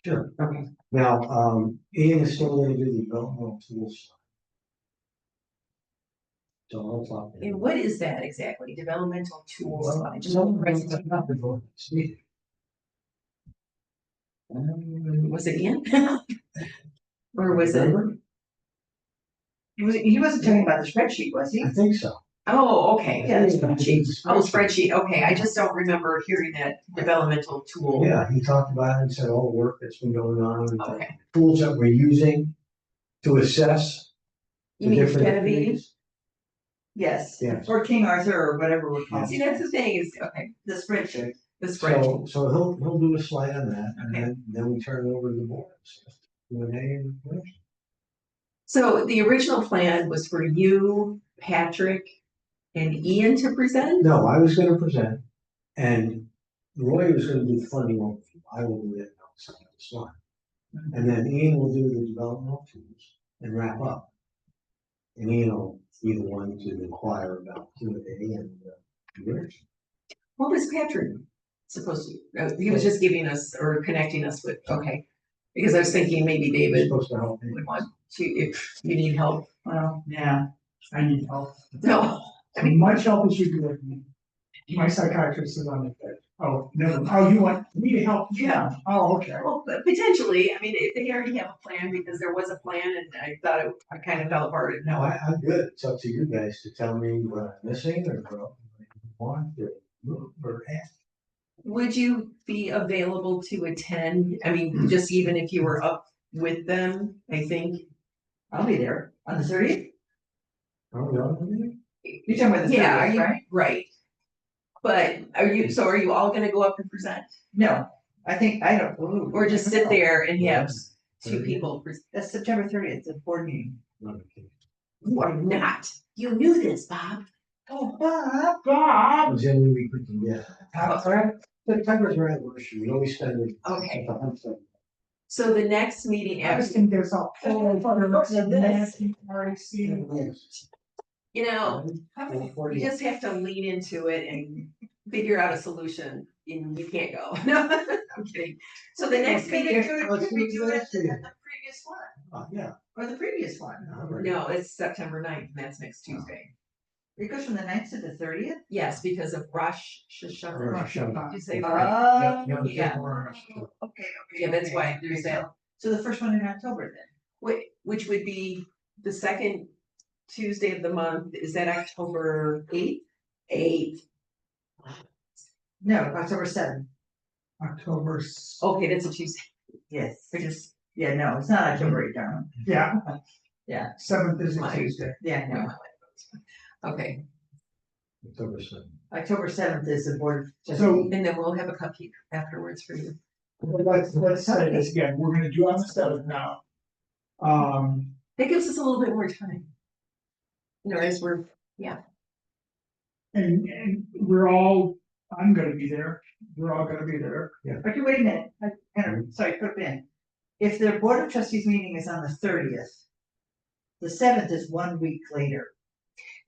Sure. Okay. Now, Ian is still going to do the developmental tools. So I'll talk to him. And what is that exactly? Developmental tools? Well, I just no, don't that's not the vote. Was it Ian? Or was it? Remember? He wasn't talking about the spreadsheet, was he? I think so. Oh, okay. Yeah, Spreadsheet. Oh, spreadsheet. Okay, I just don't remember hearing that developmental tool. Yeah, he talked about it and said all the work that's been going on, and the Okay. tools that we're using to assess. You the mean different Genevieve? things. Yes. Yes. Or King Arthur or whatever we're calling See, it. that's the thing is, okay, The spreadsheet. the spreadsheet. So he'll do a slide on that, and Okay. then we turn it over to the board. Q&A and questions. So the original plan was for you, Patrick, and Ian to present? No, I was gonna present, and Roy was gonna do the funding overview. I will do that outside of the slide. And then Ian will do the developmental tools and wrap up. And Ian will be the one to inquire about Q&A and direction. What was Patrick supposed to, he was just giving us or connecting us with, okay. Because I was thinking maybe He's David supposed to help me. would want to, if you need help. Well, yeah, I need help. No, I mean, much help as you can give me. My psychiatrist is on the bed. Oh, no, oh, you want me to help? Yeah. Oh, okay. Well, but potentially, I mean, if they already have a plan, because there was a plan and I thought I kind of fell apart. And No, I'm good. It's up to you guys to tell me what I'm missing or what you want to move or add. Would you be available to attend? I mean, just even if you were up with them, I think. I'll be there on the 30th. Oh, no, You're talking about the Yeah, are 30th, you, right? right. But are you all gonna go up and present? No, I think, I don't, ooh, Or just sit there and have two 30th? people present? That's September 30th, the board meeting. no, okay. You are not. You knew this, Bob. Oh, Bob. Bob. It's the only week we can get. All right. September's our anniversary. We always spend it. Okay. at the homestead. So the next meeting I just after, think there's a whole bunch of nasty RAC. you know, you just have to lean into it and figure out a solution and you can't go. No, I'm kidding. So the next Can we meeting, do it, Let's can we do do it that at the too. previous one, Yeah. or the previous one? I'm ready. no, it's September 9th, and that's next Tuesday. It goes from the 9th to the 30th? Yes, because of Rosh Hashanah. Rosh Did you say Oh, that? Yeah. okay. Yeah, that's okay, why there's okay. that. So the first one in October then? Which would be the second Tuesday of the month. Is that October 8th? 8th. No, October 7th. October, Okay, that's a Tuesday. Yes, yeah, no, it's not October 8th, darling. yeah. Yeah. 7th is a Mine. Tuesday. Yeah, no. Okay, October 7th. October 7th is the board. So- and then we'll have a cupcake afterwards for you. Let's say this again. We're gonna do on the 7th now. That gives us a little bit more time. You know, as we're, and we're all, I'm gonna be there. We're all gonna be there. Okay, wait a minute, I kind of, sorry, put it in. If their board of trustees meeting is on the 30th, the 7th is 1 week later,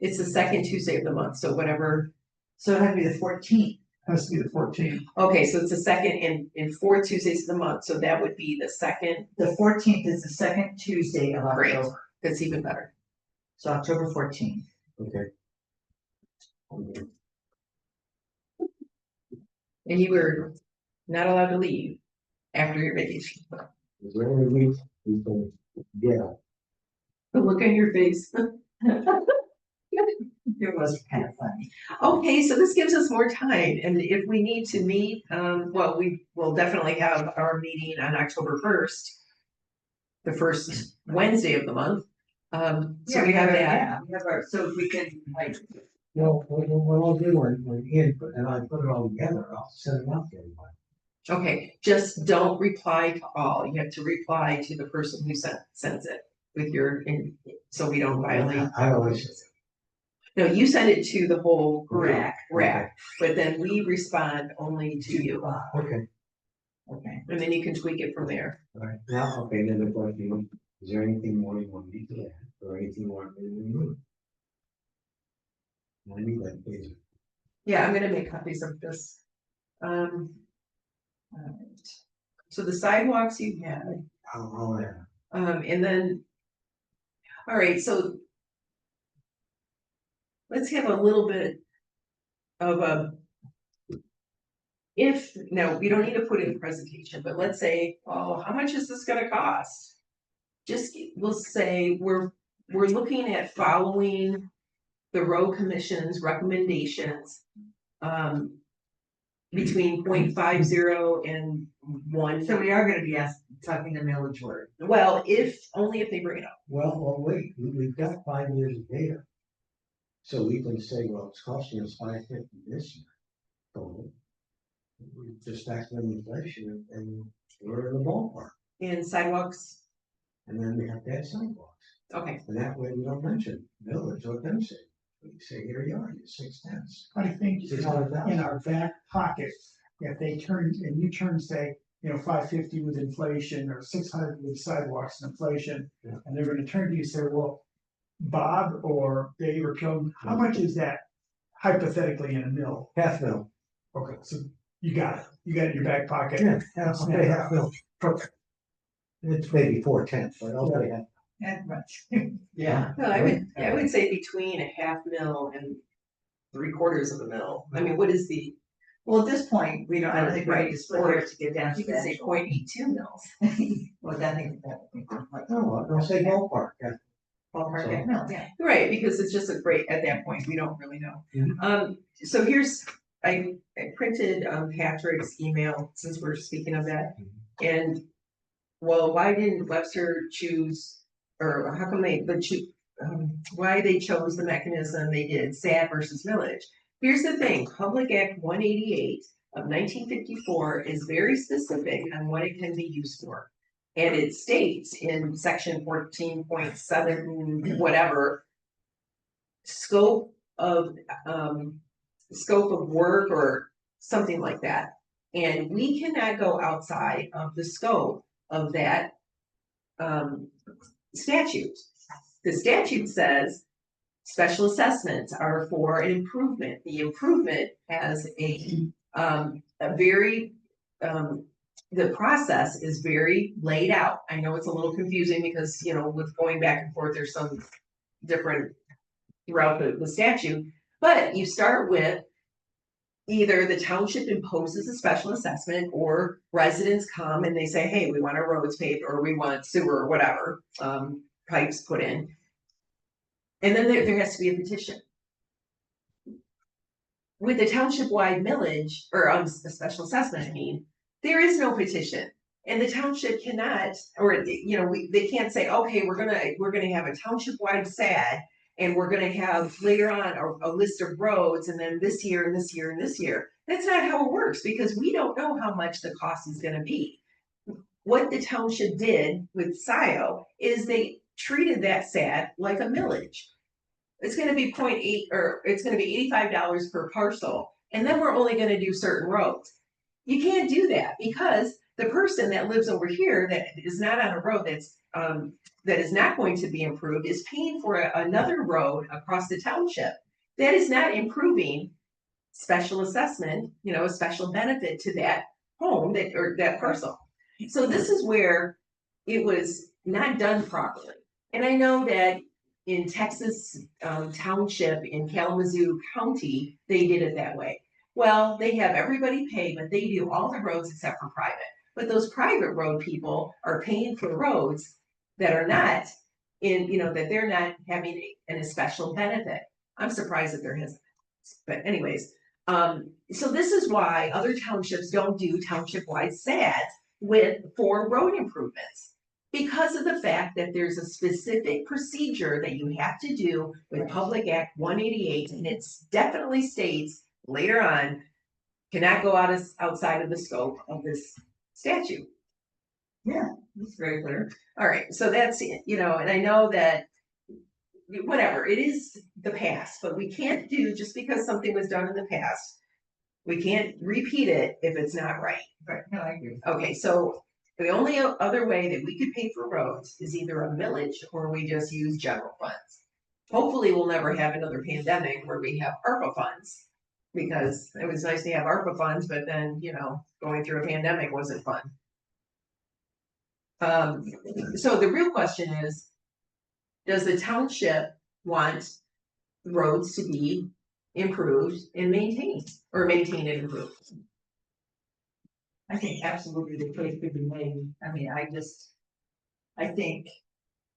it's the second Tuesday of the month, so whatever. so it had to be the 14th. Has to be the 14th. Okay, so it's the second and fourth Tuesdays of the month, so that would be the second. The 14th is the second Tuesday of Great. October, That's even better. so October 14th. Okay. And you were not allowed to leave after your vacation. Is there any week we can get up? The look on your face. It was kind of funny. Okay, so this gives us more time, and if we need to meet, well, we will definitely have our meeting on October 1st. The first Wednesday of the month. So we have that. Yeah, we have our, so we can like, Well, what I'll do when Ian and I put it all together, I'll send it out to everybody. Okay, just don't reply to all. You have to reply to the person who sends it with your, so we don't violate. I always. No, you send it to the whole Okay. rack, but then we respond only to you. Okay, okay. And then you can tweak it from there. all right. Now, okay, then the question, is there anything more you want me to add or anything you want me to remove? I need that, please. Yeah, I'm gonna make copies of this. Alright. So the sidewalks you had, I'll add. and then. All right, so. Let's have a little bit of a. If, no, we don't need to put in a presentation, but let's say, oh, how much is this gonna cost? Just, we'll say, we're looking at following the road commission's recommendations. Between 0.50 and 1. So we are gonna be talking the millage word. Well, only if they bring it up. Well, wait, we've got 5 years of data. So we can say, well, it's costing us $550 this year. Total. We just factor in inflation and we're in the ballpark. In sidewalks, And then we have to add sidewalks. okay, And that way we don't mention village or them say. We say, here you are, you're 6/10. I think in our back pocket, if they turn, and you turn, say, 550 with inflation or 600 with sidewalks and inflation. Yeah. And they're gonna turn to you and say, well, Bob or Dave or Kelvin, how much is that hypothetically in a mill? Half mil. Okay, so you got it in your back pocket. Okay, half mil. Perfect. It's maybe 4/10, but I'll say half. And much. yeah, no, I would say between a $500,000 and 3/4 of a mil. I mean, what is the, Well, at this point, we don't, I don't think we need to split Right. hairs to get down to you the can say actual. 0.82 mils. Well, I think that, like, No, I'll say ballpark, yeah. ballpark, So- yeah, no, yeah. Right, because it's just a great, at that point, we don't really know. Mhm. So here's, I printed Patrick's email, since we're speaking of that. And, well, why didn't Webster choose, or how come they, why they chose the mechanism they did, SAD versus millage? Here's the thing, Public Act 188 of 1954 is very specific on what it can be used for. And it states in section 14.7, whatever, scope of work or something like that. And we cannot go outside of the scope of that statute. The statute says special assessments are for an improvement. The improvement has a very, the process is very laid out. I know it's a little confusing because, you know, with going back and forth, there's some different throughout the statute, but you start with either the township imposes a special assessment or residents come and they say, hey, we want our roads paved or we want sewer or whatever, pipes put in. And then there has to be a petition. With the township-wide millage, or a special assessment, I mean, there is no petition. And the township cannot, or, you know, they can't say, okay, we're gonna have a township-wide SAD, and we're gonna have later on a list of roads, and then this year, and this year, and this year. That's not how it works, because we don't know how much the cost is gonna be. What the township did with Scio is they treated that SAD like a millage. It's gonna be 0.8, or it's gonna be $85 per parcel, and then we're only gonna do certain roads. You can't do that, because the person that lives over here that is not on a road that is not going to be improved is paying for another road across the township. That is not improving special assessment, you know, a special benefit to that home or that parcel. So this is where it was not done properly. And I know that in Texas Township in Kalamazoo County, they did it that way. Well, they have everybody pay, but they do all the roads except for private. But those private road people are paying for roads that are not in, you know, that they're not having a special benefit. I'm surprised that there hasn't. But anyways, so this is why other townships don't do township-wide SADs for road improvements. Because of the fact that there's a specific procedure that you have to do with Public Act 188, and it definitely states later on, cannot go outside of the scope of this statute. Yeah, that's very clear. All right, so that's, you know, and I know that whatever, it is the past, but we can't do, just because something was done in the past, we can't repeat it if it's not right. Right, no, I agree. Okay, so the only other way that we could pay for roads is either a millage or we just use general funds. Hopefully, we'll never have another pandemic where we have ARPA funds, because it was nice to have ARPA funds, but then, you know, going through a pandemic wasn't fun. So the real question is, does the township want roads to be improved and maintained, or maintained and improved? I think absolutely the case could be made. I mean, I think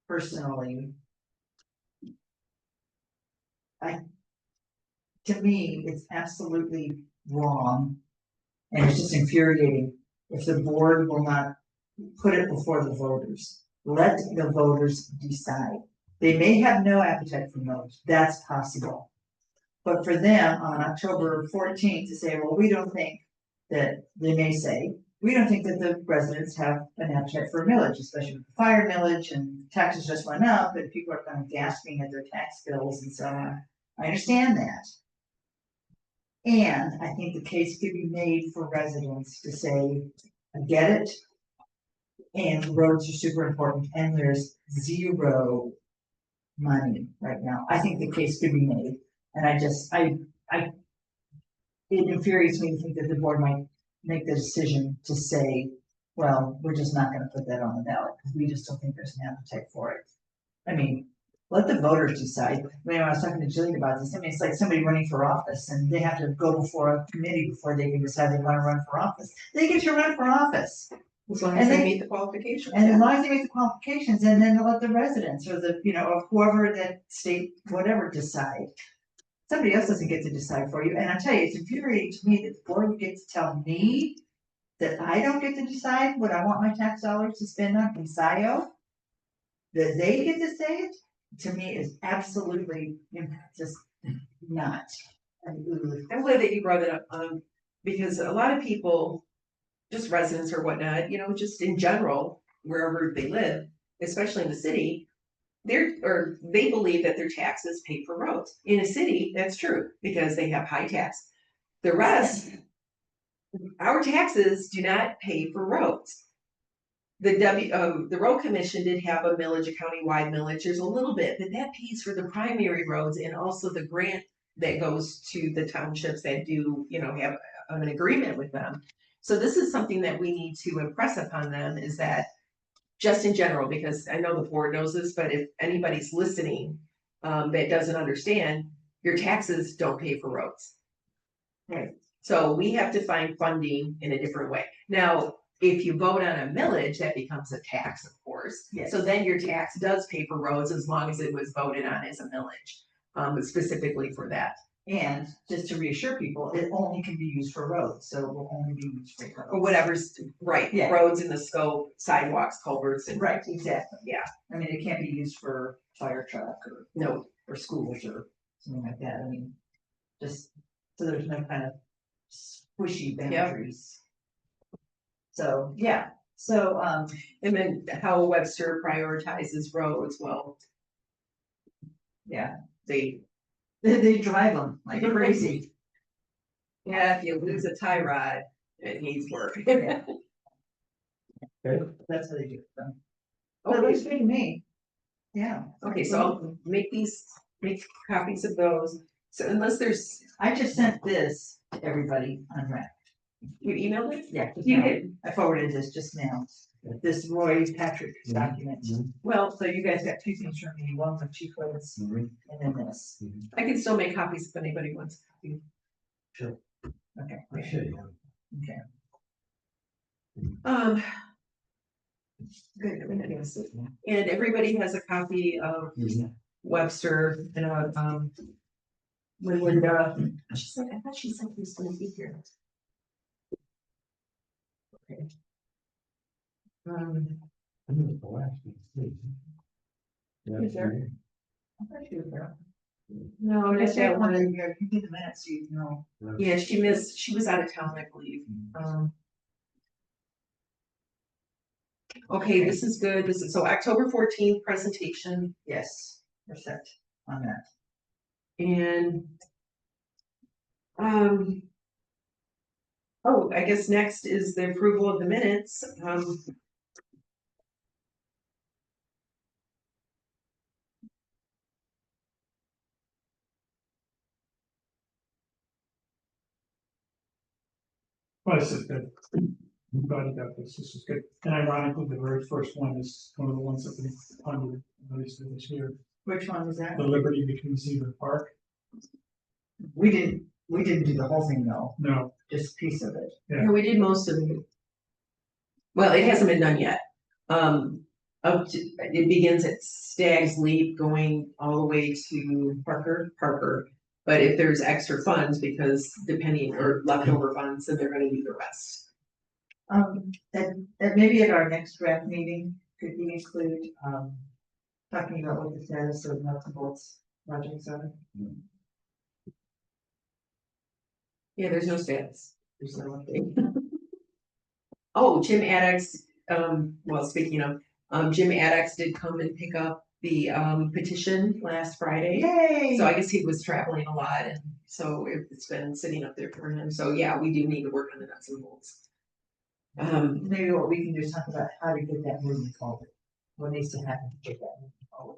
personally, to me, it's absolutely wrong. And it's just infuriating if the board will not put it before the voters. Let the voters decide. They may have no appetite for millage, that's possible. But for them, on October 14th, to say, well, we don't think that, they may say, we don't think that the residents have an appetite for millage, especially with the fire millage and taxes just went up and people are kind of gasping at their tax bills and so on. I understand that. And I think the case could be made for residents to say, I get it. And roads are super important and there's zero money right now. I think the case could be made. And it infuriates me to think that the board might make the decision to say, well, we're just not gonna put that on the ballot because we just don't think there's an appetite for it. I mean, let the voters decide. I mean, I was talking to Jillian about this, I mean, it's like somebody running for office and they have to go before a committee before they can decide they wanna run for office. They get to run for office. As long And as they they- meet the qualifications. And yeah. as long as they meet the qualifications, and then let the residents or the, or whoever that state, whatever, decide. Somebody else doesn't get to decide for you, and I tell you, it's infuriating to me that the board gets to tell me that I don't get to decide what I want my tax dollars to spend on in Scio. That they get to say it, to me is absolutely just not. I'm glad that you brought it up, because a lot of people, just residents or whatnot, just in general, wherever they live, especially in the city, they believe that their taxes pay for roads. In a city, that's true, because they have high tax. The rest, our taxes do not pay for roads. The road commission did have a millage, a countywide millage, there's a little bit, but that pays for the primary roads and also the grant that goes to the townships that do, have an agreement with them. So this is something that we need to impress upon them, is that just in general, because I know the board knows this, but if anybody's listening, that doesn't understand, your taxes don't pay for roads. Right, so we have to find funding in a different way. Now, if you vote on a millage, that becomes a tax, of course. Yes. So then your tax does pay for roads as long as it was voted on as a millage, specifically for that. And just to reassure people, it only can be used for roads, so it will only be used for roads. Or whatever's, right, Yeah. roads in the scope, sidewalks, culverts, and. Right, exactly. Yeah. I mean, it can't be used for fire truck or. No. Or schools or something like that, I mean, just, so there's no kind of squishy boundaries. So, yeah, so, And then how Webster prioritizes roads, well, yeah, they, they drive them like crazy. yeah, if you lose a tie rod, it needs work. Yeah. That's how they do it, so. But it looks good to me. Yeah. Okay, so I'll make copies of those, so unless there's, I just sent this to everybody on rec. you emailed it? Yeah. just You now. did, I forwarded this just now, this Roy Patrick document. well, So you guys got two things from me, one from Chief Woods and then this. I can still make copies if anybody wants a copy. Sure. Okay. I should, yeah. Okay. Good, and everybody has a copy of Webster, when Linda, she said, I thought she said he was gonna be here. Okay. I think it's the last one, too. Yeah, Is there? yeah. I thought you were there. No, I not said that one, one. you did the minutes, you know. Yeah, she was out of town, I believe. Okay, this is good. This is, so October 14th presentation, Yes, we're set on that. and oh, I guess next is the approval of the minutes. Well, this is good. I'm glad you got this. This is good. And ironically, the very first one is one of the ones that we funded, at least this year. Which one was that? The Liberty between Cedar Park. We didn't do the whole thing though, No, just a piece of it. No, we did most of it. Well, it hasn't been done yet. It begins at Stag's Leap going all the way to Parker. But if there's extra funds, because depending, or leftover funds, then they're gonna do the rest. That maybe at our next draft meeting, could we include, talking about what the status of nuts and bolts projects are? Yeah, there's no stats. There's no update. Oh, Jim Addix, well, speaking of, Jim Addix did come and pick up the petition last Friday. Yay! So I guess he was traveling a lot, and so it's been sitting up there for him. So yeah, we do need to work on the nuts and bolts. Maybe what we can do is talk about how to get that moving forward. What needs to happen to get that moving forward?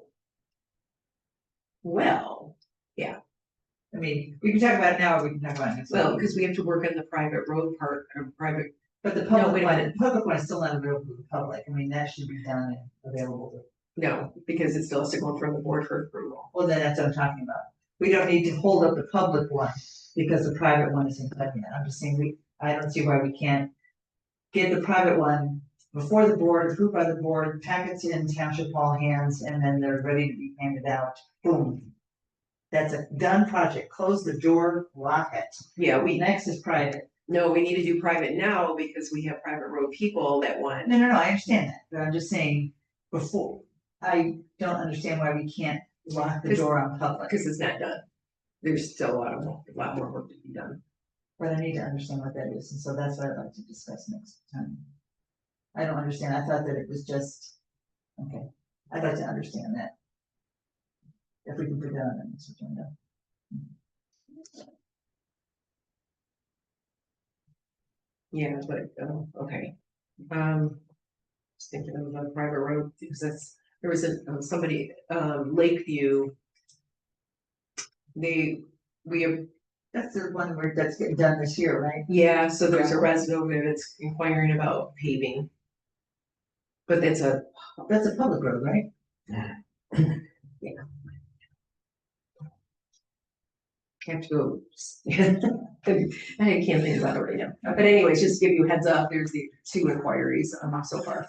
Well, I mean, we can talk about it now, or we can talk about it next well, week. because we have to work on the private road part, or private, But the No, public wait a one, minute. the public one is still not available to the public. I mean, that should be done and available No, because it still has to go in front of the board for approval. Well, then that's what I'm talking about. We don't need to hold up the public one because the private one isn't done yet. I'm just saying I don't see why we can't get the private one before the board, approved by the board, packets in township hall hands, and then they're ready to be handed out. Boom. That's a done project. Close the door, lock it. Yeah, Next is private. no, we need to do private now because we have private road people that want. No, I understand that, but I'm just saying before, I don't understand why we can't lock the door on public. Because it's not done. There's still a lot more work to be done. But I need to understand what that is, and so that's what I'd like to discuss next time. I don't understand, I thought that it was just, okay, I'd like to understand that. If we can put that on the next agenda. Yeah, but, okay. Just thinking of a private road, because there was somebody, Lakeview. We have, That's the one where that's getting done this year, right? yeah, so there's a resident over there that's inquiring about paving. But that's a public road, right? have to go. I can't think about it right now. But anyways, just to give you a heads up, there's the 2 inquiries so far.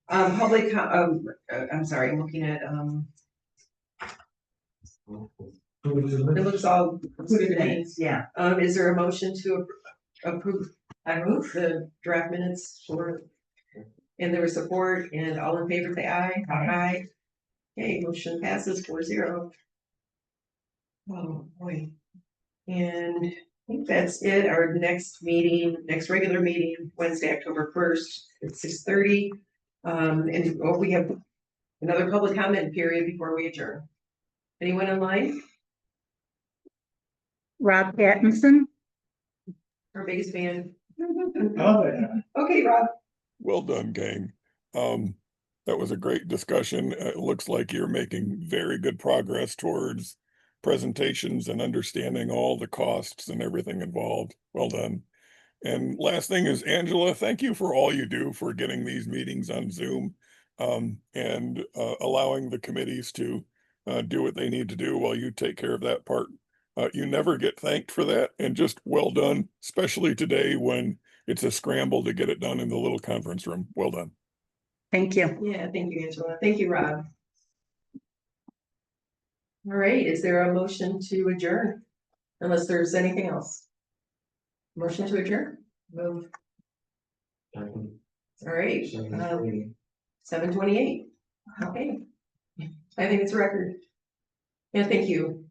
I'm sorry, I'm looking at, it looks all good to me. Yeah, Is there a motion to approve I move. the draft minutes for? And there was support, and all in favor, say aye. Aye. Okay, motion passes 4-0. Oh, boy. And I think that's it. Our next regular meeting, Wednesday, October 1st at 6:30. And we have another public comment period before we adjourn. Anyone online? Rob Pattinson. Our biggest fan. Oh, yeah. Okay, Rob. Well done, gang. That was a great discussion. It looks like you're making very good progress towards presentations and understanding all the costs and everything involved. Well done. And last thing is, Angela, thank you for all you do for getting these meetings on Zoom, and allowing the committees to do what they need to do while you take care of that part. You never get thanked for that, and just well done, especially today when it's a scramble to get it done in the little conference room. Well done. Thank you. Yeah, thank you, Angela. Thank you, Rob. All right, is there a motion to adjourn? Unless there's anything else. Motion to adjourn? Move. All right, 7:28. Okay. I think it's a record. Yeah, thank you.